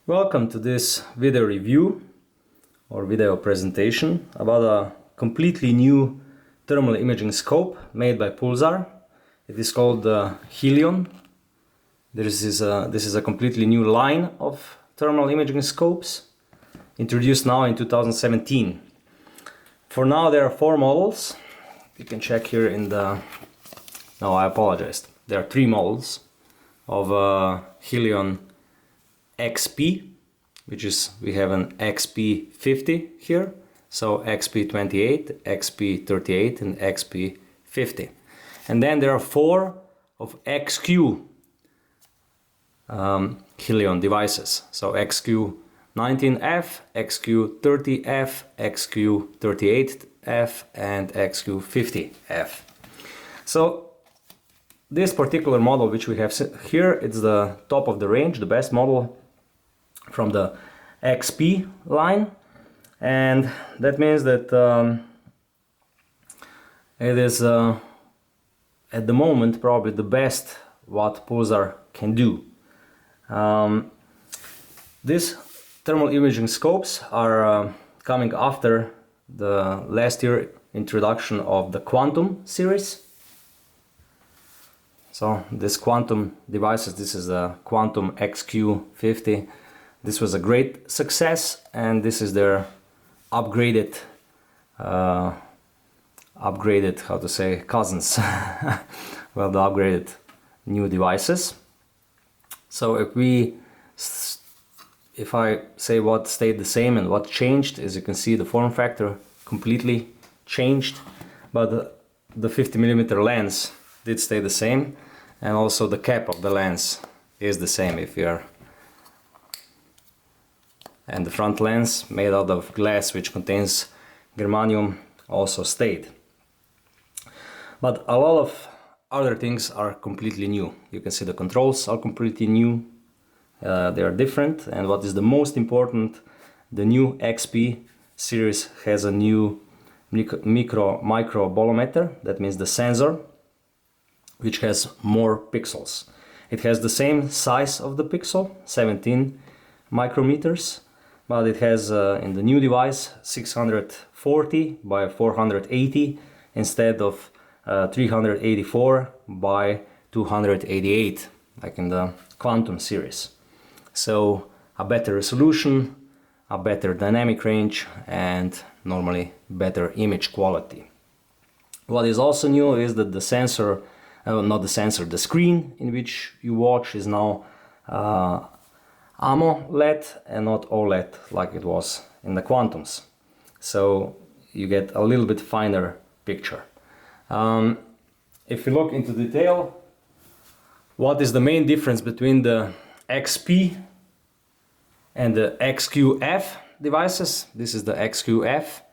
Welcome to this video review or video presentation about a completely new thermal imaging scope made by Pulsar. It is called the Helion. This is a completely new line of thermal imaging scopes introduced now in 2017. For now there are 4 models. You can check here in the... No, I apologize. There are 3 models of Helion XP, which is, we have an XP50 here, so XP28, XP38 and XP50. And then there are 4 of XQ Helion devices, so XQ19F, XQ30F, XQ38F and XQ50F. So this particular model which we have here, it's the top of the range, the best model from the XP line, and that means that it is at the moment probably the best what Pulsar can do. These thermal imaging scopes are coming after the last year introduction of the Quantum series. So this Quantum devices, this is the Quantum XQ50. This was a great success, and this is their upgraded, how to say, cousins. Well, the upgraded new devices. So if I say what stayed the same and what changed, as you can see, the form factor completely changed, but the 50mm lens did stay the same, and also the cap of the lens is the same if you're... And the front lens, made out of glass which contains germanium, also stayed. But a lot of other things are completely new. You can see the controls are completely new. They are different, and what is the most important, the new XP series has a new micro bolometer. That means the sensor, which has more pixels. It has the same size of the pixel, 17 micrometers, but it has in the new device 640 by 480 instead of 384 by 288, like in the Quantum series. So a better resolution, a better dynamic range, and normally better image quality. What is also new is that the sensor, the screen in which you watch is now AMOLED and not OLED like it was in the Quantums. So you get a little bit finer picture. If you look into detail, what is the main difference between the XP and the XQF devices? This is the XQF.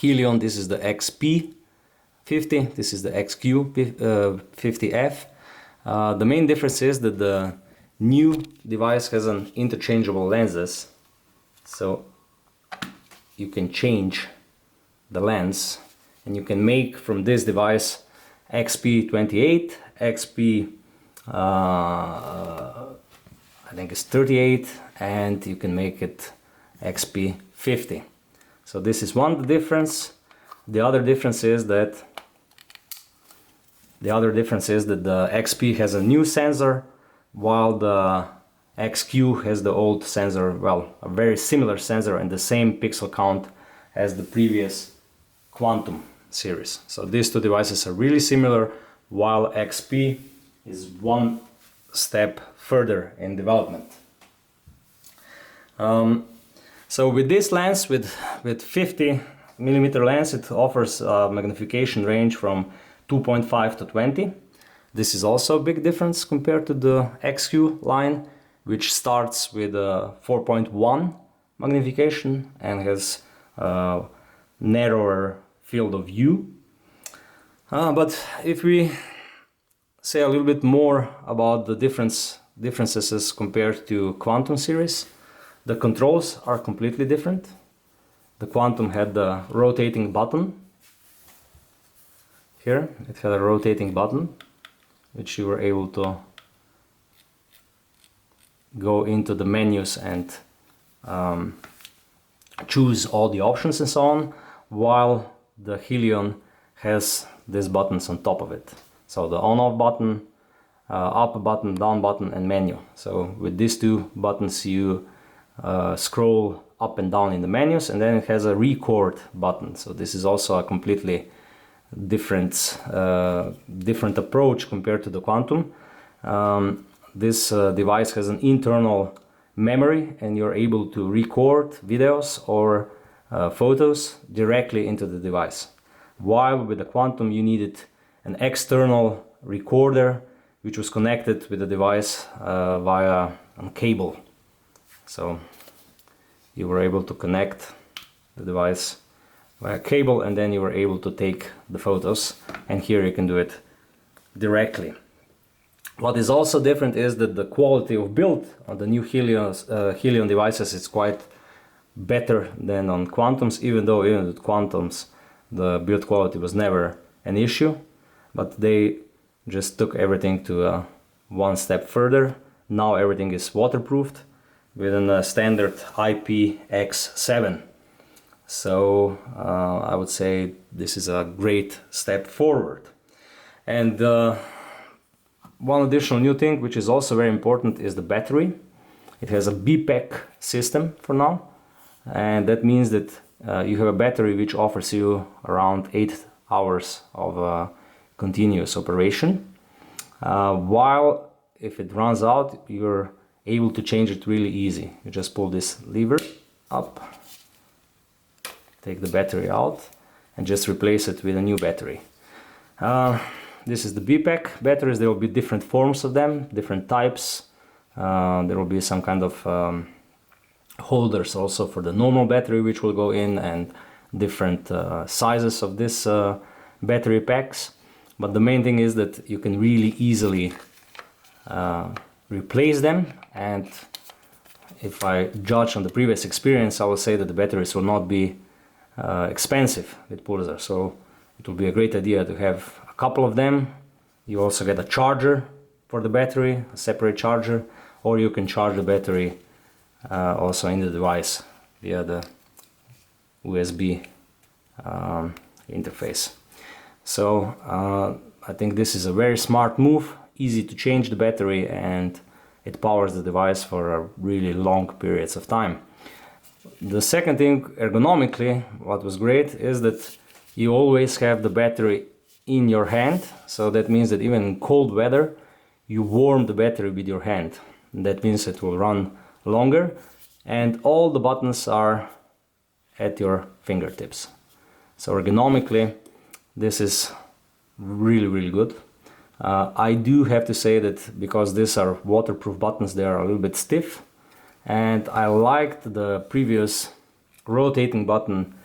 Helion, this is the XP50, this is the XQ50F. The main difference is that the new device has an interchangeable lenses, so you can change the lens and you can make from this device XP28, XP I think it's 38, and you can make it XP50. So this is one difference. The other difference is that the XP has a new sensor, while the XQ has the old sensor, well, a very similar sensor and the same pixel count as the previous Quantum series. So these two devices are really similar, while XP is one step further in development. So with this lens, with 50mm lens, it offers a magnification range from 2.5 to 20. This is also a big difference compared to the XQ line, which starts with a 4.1 magnification and has a narrower field of view. But if we say a little bit more about the differences compared to Quantum series, the controls are completely different. The Quantum had the rotating button. Here it had a rotating button which you were able to go into the menus and choose all the options and so on, while the Helion has these buttons on top of it. So the on-off button, up button, down button, and menu. So with these two buttons you scroll up and down in the menus, and then it has a record button. So this is also a completely different approach compared to the Quantum. This device has an internal memory, and you're able to record videos or photos directly into the device. While with the Quantum you needed an external recorder which was connected with the device via a cable. So you were able to connect the device via cable, and then you were able to take the photos, and here you can do it directly. What is also different is that the quality of build on the new Helion devices is quite better than on Quantums, even with Quantums the build quality was never an issue, but they just took everything to one step further. Now everything is waterproofed with a standard IPX7. So I would say this is a great step forward. And one additional new thing, which is also very important, is the battery. It has a BPEC system for now, and that means that you have a battery which offers you around 8 hours of continuous operation, while if it runs out, you're able to change it really easy. You just pull this lever up, take the battery out, and just replace it with a new battery. This is the BPEC batteries. There will be different forms of them, different types. There will be some kind of holders also for the normal battery which will go in, and different sizes of this battery packs. But the main thing is that you can really easily replace them, and if I judge on the previous experience, I will say that the batteries will not be expensive with Pulsar, so it will be a great idea to have a couple of them. You also get a charger for the battery, a separate charger, or you can charge the battery also in the device via the USB interface. So I think this is a very smart move, easy to change the battery, and it powers the device for a really long periods of time. The second thing, ergonomically, what was great is that you always have the battery in your hand. So that means that even in cold weather, you warm the battery with your hand. And that means it will run longer, and all the buttons are at your fingertips. So ergonomically, this is really good. I do have to say that because these are waterproof buttons, they are a little bit stiff, and I liked the previous rotating button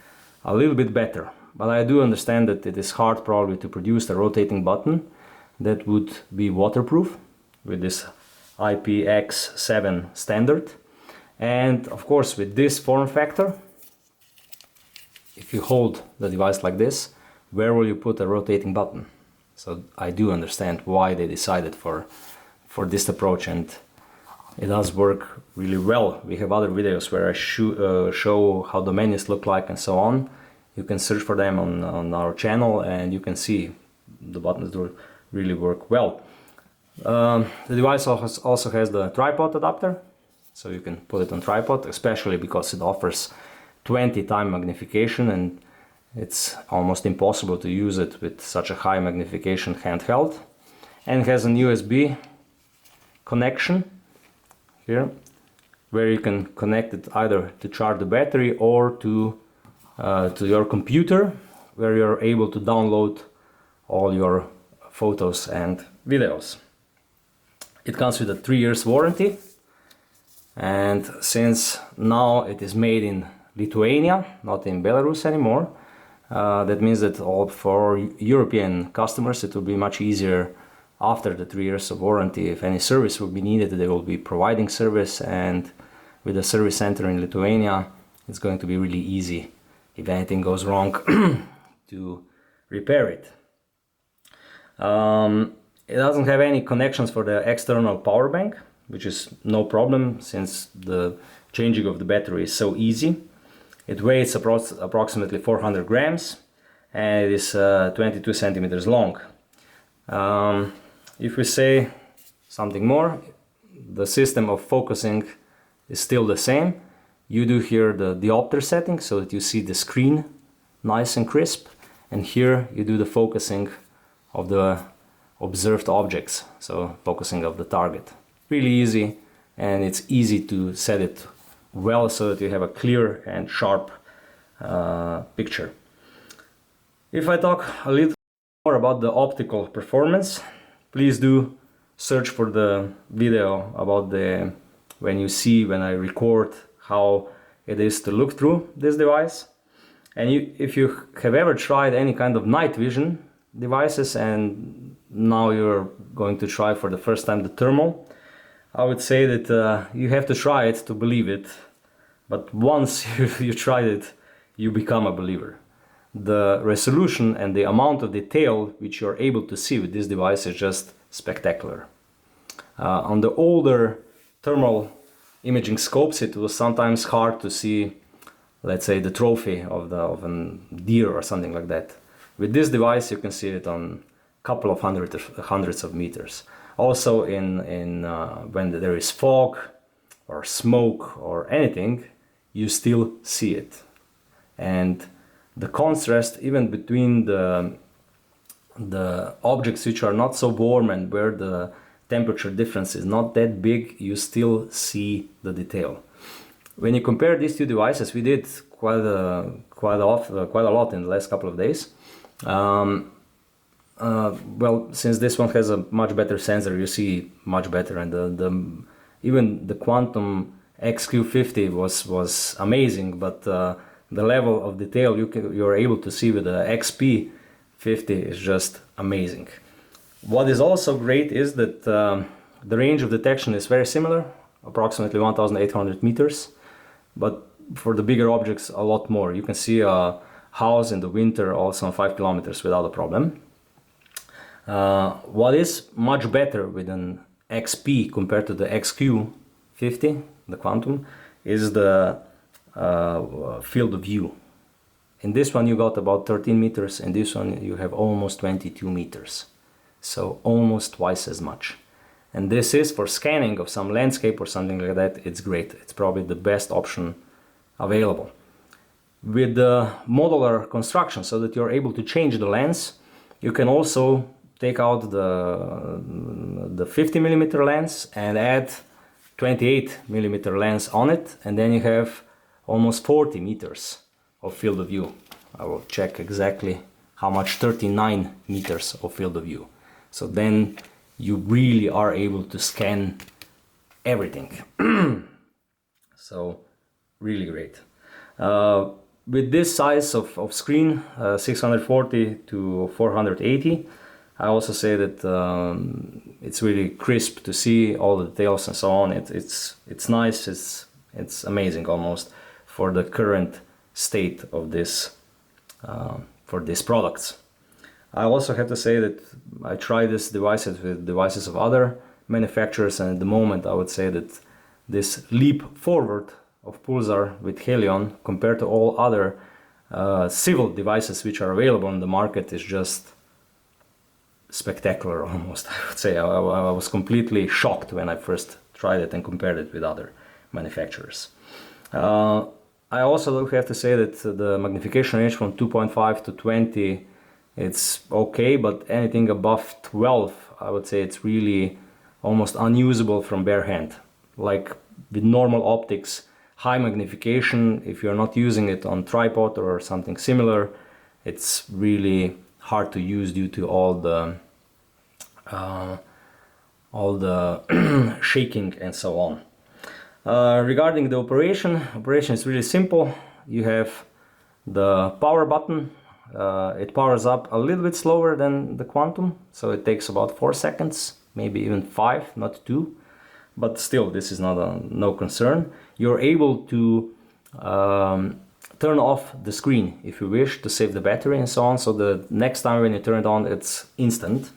a little bit better. But I do understand that it is hard probably to produce a rotating button that would be waterproof with this IPX7 standard. And of course, with this form factor, if you hold the device like this, where will you put a rotating button? So I do understand why they decided for this approach, and it does work really well. We have other videos where I show how the menus look like and so on. You can search for them on our channel, and you can see the buttons do really work well. The device also has the tripod adapter, so you can put it on tripod, especially because it offers 20x magnification, and it's almost impossible to use it with such a high magnification handheld. And it has an USB connection here, where you can connect it either to charge the battery or to your computer, where you're able to download all your photos and videos. It comes with a 3 years warranty, and since now it is made in Lithuania, not in Belarus anymore, that means that for European customers it will be much easier after the 3 years of warranty. If any service will be needed, they will be providing service, and with a service center in Lithuania, it's going to be really easy if anything goes wrong to repair it. It doesn't have any connections for the external power bank, which is no problem since the changing of the battery is so easy. It weighs approximately 400 grams and it is 22 centimeters long. If we say something more, the system of focusing is still the same. You do here the diopter setting so that you see the screen nice and crisp, and here you do the focusing of the observed objects, so focusing of the target. Really easy, and it's easy to set it well so that you have a clear and sharp picture. If I talk a little more about the optical performance, please do search for the video about when I record how it is to look through this device. And if you have ever tried any kind of night vision devices and now you're going to try for the first time the thermal, I would say that you have to try it to believe it. But once you tried it, you become a believer. The resolution and the amount of detail which you're able to see with this device is just spectacular. On the older thermal imaging scopes, it was sometimes hard to see, let's say, the trophy of a deer or something like that. With this device, you can see it on a couple of hundreds of meters. Also, when there is fog or smoke or anything, you still see it. And the contrast, even between the objects which are not so warm and where the temperature difference is not that big, you still see the detail. When you compare these two devices, we did quite a lot in the last couple of days. Well, since this one has a much better sensor, you see much better, and even the Quantum XQ50 was amazing, but the level of detail you're able to see with the XP50 is just amazing. What is also great is that the range of detection is very similar, approximately 1,800 meters, but for the bigger objects a lot more. You can see a house in the winter also on 5 kilometers without a problem. What is much better with an XP compared to the XQ50, the Quantum, is the field of view. In this one you got about 13 meters, in this one you have almost 22 meters. So almost twice as much. And this is for scanning of some landscape or something like that. It's great. It's probably the best option available. With the modular construction, so that you're able to change the lens, you can also take out the 50mm lens and add 28mm lens on it, and then you have almost 40 meters of field of view. I will check exactly how much, 39 meters of field of view. So then you really are able to scan everything. So really great. With this size of screen, 640 to 480, I also say that it's really crisp to see all the details and so on. It's nice, it's amazing almost for the current state of this, for these products. I also have to say that I tried these devices with devices of other manufacturers, and at the moment I would say that this leap forward of Pulsar with Helion compared to all other civil devices which are available on the market is just spectacular almost, I would say. I was completely shocked when I first tried it and compared it with other manufacturers. I also have to say that the magnification range from 2.5 to 20, it's okay, but anything above 12, I would say it's really almost unusable from bare hand. Like with normal optics, high magnification, if you're not using it on tripod or something similar, it's really hard to use due to all the shaking and so on. Regarding the operation is really simple. You have the power button. It powers up a little bit slower than the Quantum, so it takes about 4 seconds, maybe even 5, not 2. But still, this is no concern. You're able to turn off the screen if you wish to save the battery and so on, so the next time when you turn it on, it's instant.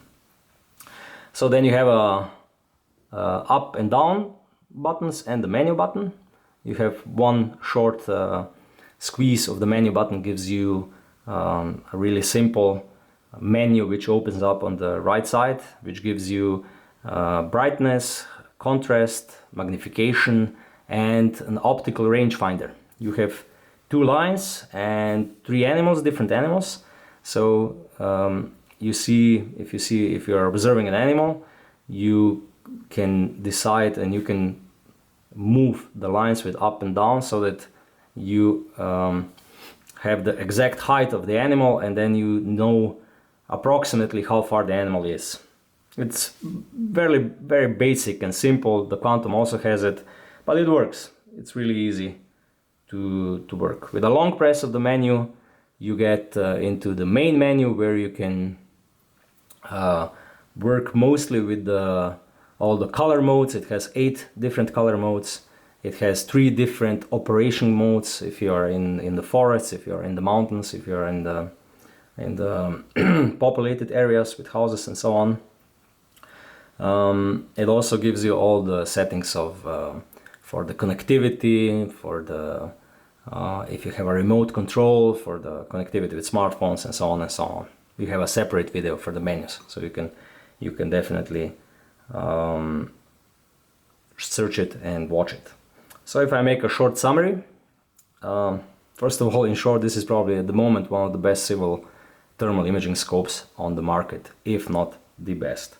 So then you have up and down buttons and the menu button. You have one short squeeze of the menu button gives you a really simple menu which opens up on the right side, which gives you brightness, contrast, magnification, and an optical rangefinder. You have 2 lines and 3 animals, different animals. So if you are observing an animal, you can decide and you can move the lines with up and down so that you have the exact height of the animal, and then you know approximately how far the animal is. It's very, very basic and simple. The Quantum also has it, but it works. It's really easy to work. With a long press of the menu, you get into the main menu where you can work mostly with all the color modes. It has 8 different color modes. It has 3 different operation modes if you are in the forests, if you are in the mountains, if you are in the populated areas with houses and so on. It also gives you all the settings of for the connectivity, for the if you have a remote control, for the connectivity with smartphones and so on and so on. You have a separate video for the menus, so you can definitely search it and watch it. So if I make a short summary, first of all, in short, this is probably at the moment one of the best civil thermal imaging scopes on the market, if not the best.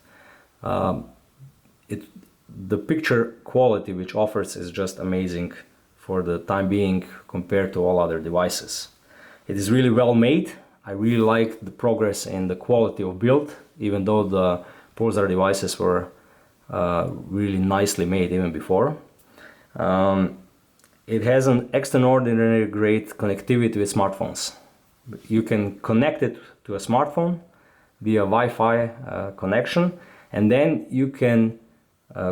The picture quality which offers is just amazing for the time being compared to all other devices. It is really well made. I really like the progress in the quality of build, even though the Pulsar devices were really nicely made even before. It has an extraordinarily great connectivity with smartphones. You can connect it to a smartphone via Wi-Fi connection, and then you can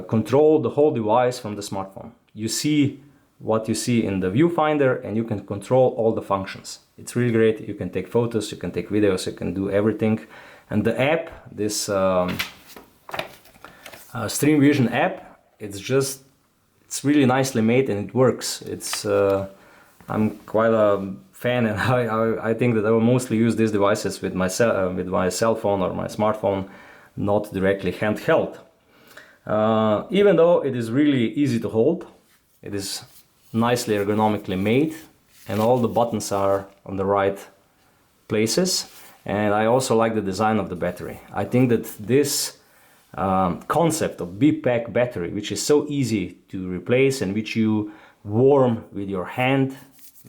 control the whole device from the smartphone. You see what you see in the viewfinder, and you can control all the functions. It's really great. You can take photos, you can take videos, you can do everything. And the app, this Stream Vision app, it's really nicely made and it works. I'm quite a fan, and I think that I will mostly use these devices with my cell phone or my smartphone, not directly handheld. Even though it is really easy to hold, it is nicely ergonomically made, and all the buttons are on the right places. And I also like the design of the battery. I think that this concept of B-pack battery, which is so easy to replace and which you warm with your hand,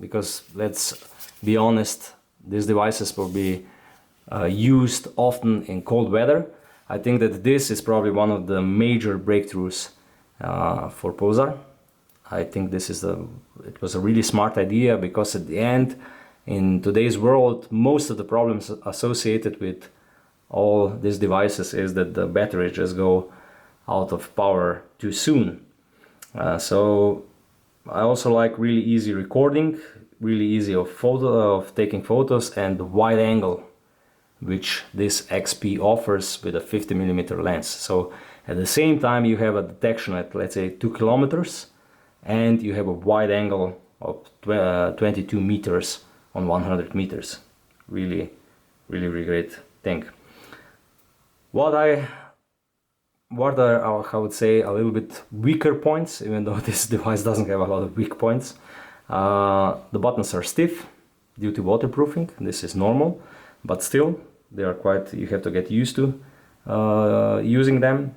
because let's be honest, these devices will be used often in cold weather. I think that this is probably one of the major breakthroughs for Pulsar. I think it was a really smart idea, because at the end, in today's world, most of the problems associated with all these devices is that the batteries just go out of power too soon. So I also like really easy recording, really easy of taking photos, and the wide angle which this XP offers with a 50mm lens. So at the same time you have a detection at, let's say, 2 kilometers, and you have a wide angle of 22 meters on 100 meters. Really, really, really great thing. What are I would say a little bit weaker points, even though this device doesn't have a lot of weak points. The buttons are stiff due to waterproofing. This is normal, but still they are you have to get used to using them.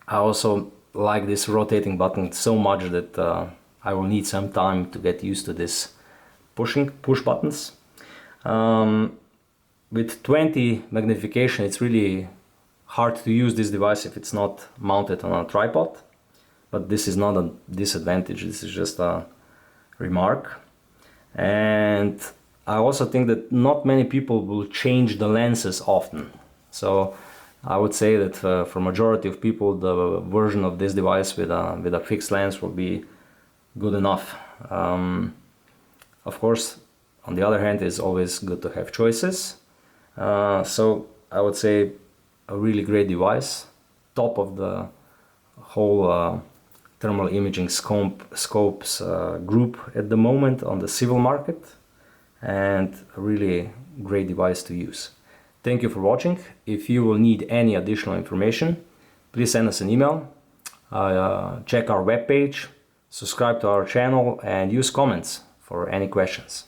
I also like this rotating button so much that I will need some time to get used to this push buttons. With 20 magnification, it's really hard to use this device if it's not mounted on a tripod, but this is not a disadvantage, this is just a remark. And I also think that not many people will change the lenses often, so I would say that for majority of people the version of this device with a fixed lens will be good enough. Of course, on the other hand, it's always good to have choices. So I would say a really great device, top of whole thermal imaging scopes group at the moment on the civil market, and a really great device to use. Thank you for watching. If you will need any additional information, please send us an email, check our webpage, subscribe to our channel, and use comments for any questions.